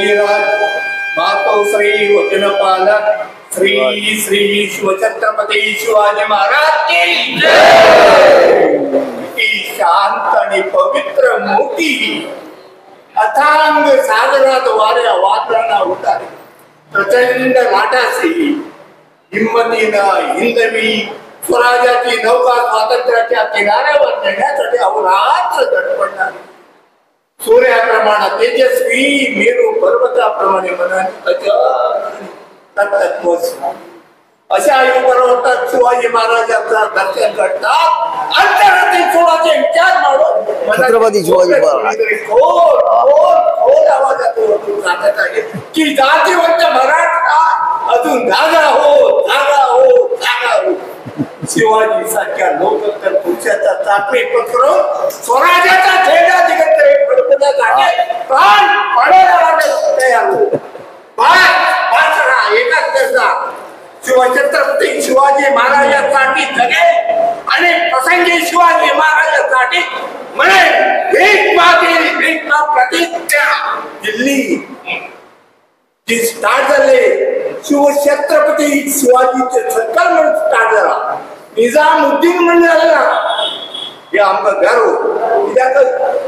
मुनिराज मातोश्री वचनपालक श्री श्री शिवछत्रपती शिवाजी महाराज की जय। शांत आणि पवित्र मोठी अथांग सागरात वाऱ्या वादळांना उतारे प्रचंड लाटाशी हिंमतीनं हिंदवी स्वराज्याची नौका स्वातंत्र्याच्या किनाऱ्यावर नेण्यासाठी अहोरात्र धडपडणार सूर्याप्रमाणे तेजस्वी मेरू पर्वताप्रमाणे मनाने अशा युगपर्वतात शिवाजी महाराजांचा दर्शन करतात अंतरातील सोळाचे विचार मांडून छत्रपती शिवाजी महाराज खोल आवाजात सांगत आहे की जातीवंत मराठा अजून जागा हो जागा हो जागा हो। शिवाजी सारख्या लोकतर पुरुषाचा चाकरी पत्करून स्वराज्याचा झेंडा दिगंतरे फडकवण्यासाठी प्राण पडायला तयार हो। एकाच करता शिवछत्रपती शिवाजी महाराजांसाठी जगे आणि प्रसंगी शिवाजी महाराजांसाठी म्हणे भीक मागेल भीक ना प्रतिज्ञा दिल्ली जी स्टार्ट झाले शिवछत्रपती शिवाजीचे सरकार म्हणून स्टार्ट झाला निजामुद्दीन म्हणून झाला हे आमचं गर्व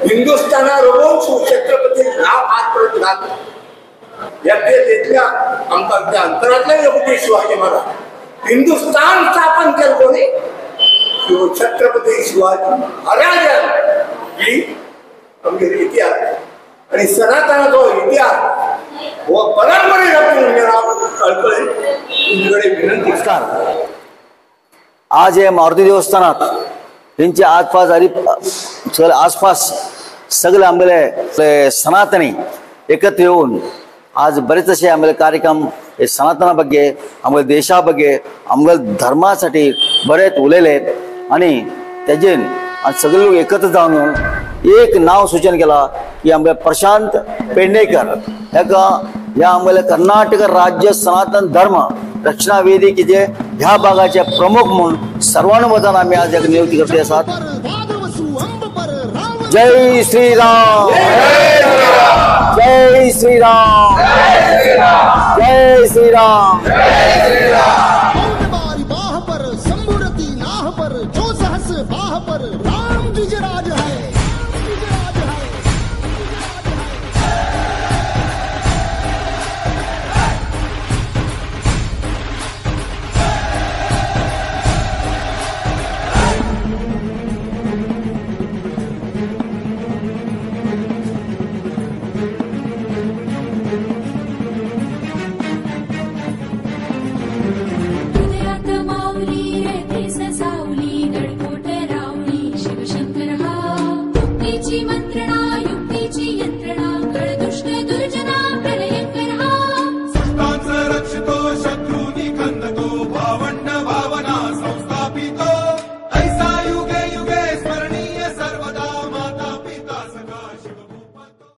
हिंदुस्थाना रोवून शिवछत्रपती नाव आजपर्यंत घातलं तिथल्या आमच्या अंतरातल्या योगी शिवाजी महाराज हिंदुस्थान स्थापन केलं कोणी शिवछत्रपती शिवाजी महाराज ही आमचे इतिहास आणि सनातन जो इतिहास व परंपरेला कळकळे तुमच्याकडे विनंती नमस्कार। आज या मारुती देवस्थानात त्यांचे आसपास सगळे आंबेले सनातनी एकत्र येऊन आज बरेच असे आम्हाला कार्यक्रम हे सनातना ಬಗ್ಗೆ आम्हाला देशा ಬಗ್ಗೆ आम्हाला धर्मासाठी बरेच उलेले आहेत आणि त्याजेन सगळे लोक एकत्र जाऊन एक नाव सूचन केला की आम्हाला प्रशांत पेडणेकर या आम्हाला कर्नाटक राज्य सनातन धर्म रक्षणा वेदिकेचे ह्या भागाचे प्रमुख म्हणून सर्वानुमतान आम्ही आज एक नियुक्ती करते असतात। जय श्रीराम जय श्रीराम जय श्रीराम जय श्रीराम।